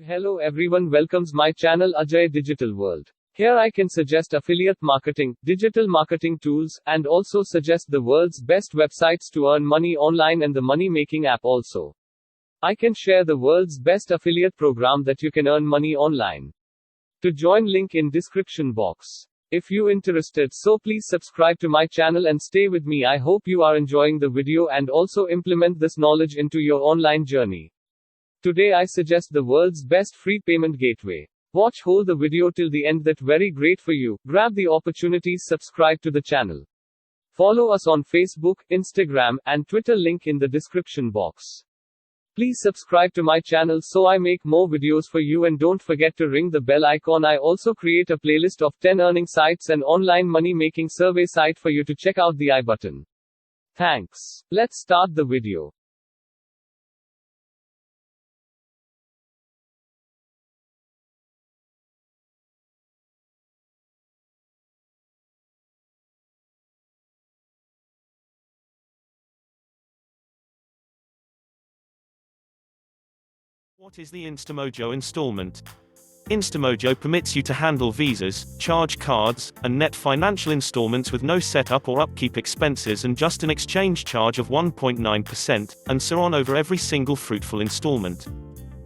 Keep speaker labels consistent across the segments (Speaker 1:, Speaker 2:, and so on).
Speaker 1: Hello everyone, welcomes my channel Ajay Digital World. Here I can suggest affiliate marketing, digital marketing tools, and also suggest the world's best websites to earn money online and the money making app also. I can share the world's best affiliate program that you can earn money online. To join, link in description box. If you interested, so please subscribe to my channel and stay with me. I hope you are enjoying the video and also implement this knowledge into your online journey. Today I suggest the world's best free payment gateway. Watch whole the video till the end, that very great for you. Grab the opportunities, subscribe to the channel. Follow us on Facebook, Instagram, and Twitter, link in the description box. Please subscribe to my channel so I make more videos for you, and don't forget to ring the bell icon. I also create a playlist of 10 earning sites and online money making survey site for you to check out the I button. Thanks. Let's start the video.
Speaker 2: What is the Instamojo installment? Instamojo permits you to handle visas, charge cards, and net financial installments with no setup or upkeep expenses and just an exchange charge of 1.9%, and so on over every single fruitful installment.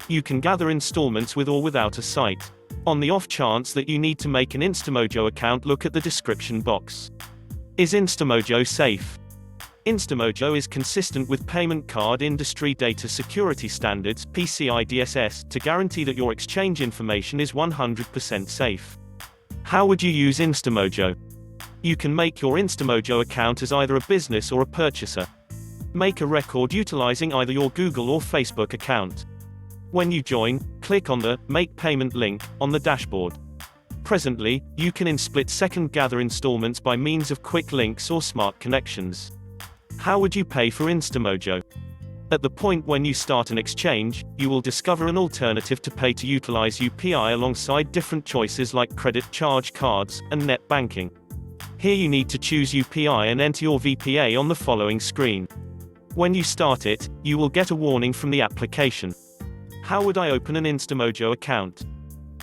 Speaker 2: You can gather installments with or without a site. On the off chance that you need to make an Instamojo account, look at the description box. Is Instamojo safe? Instamojo is consistent with payment card industry data security standards (PCI-DSS) to guarantee that your exchange information is 100% safe. How would you use Instamojo? You can make your Instamojo account as either a business or a purchaser. Make a record utilizing either your Google or Facebook account. When you join, click on the Make Payment link on the dashboard. Presently, you can in split-second gather installments by means of quick links or smart connections. How would you pay for Instamojo? At the point when you start an exchange, you will discover an alternative to pay to utilize UPI alongside different choices like credit, charge cards, and net banking. Here you need to choose UPI and enter your VPA on the following screen. When you start it, you will get a warning from the application. How would I open an Instamojo account?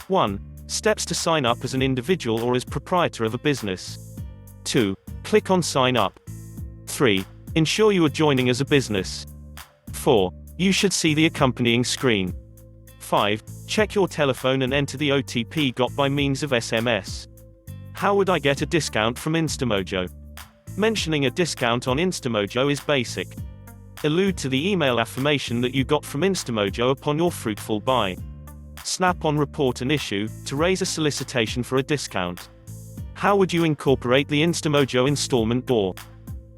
Speaker 2: 1. Steps to sign up as an individual or as proprietor of a business. 2. Click on Sign Up. 3. Ensure you are joining as a business. 4. You should see the accompanying screen. 5. Check your telephone and enter the OTP got by means of SMS. How would I get a discount from Instamojo? Mentioning a discount on Instamojo is basic. Allude to the email affirmation that you got from Instamojo upon your fruitful buy. Snap on Report an issue to raise a solicitation for a discount. How would you incorporate the Instamojo installment door?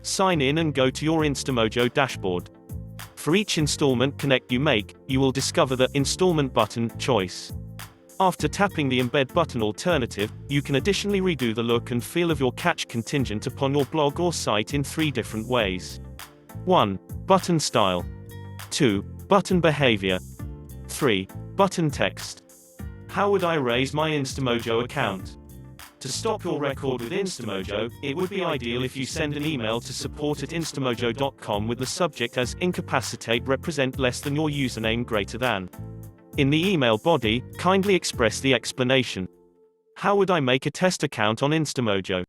Speaker 2: Sign in and go to your Instamojo dashboard. For each installment connect you make, you will discover the Installment button choice. After tapping the Embed button alternative, you can additionally redo the look and feel of your catch contingent upon your blog or site in 3 different ways. 1. Button style. 2. Button behavior. 3. Button text. How would I raise my Instamojo account? To stop your record with Instamojo, it would be ideal if you send an email to support@instamojo.com with the subject as incapacitate represent less than your username greater than. In the email body, kindly express the explanation. How would I make a test account on Instamojo?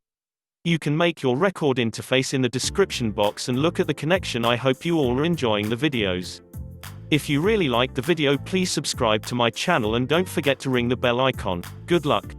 Speaker 2: You can make your record interface in the description box and look at the connection. I hope you all are enjoying the videos. If you really like the video, please subscribe to my channel and don't forget to ring the bell icon. Good luck.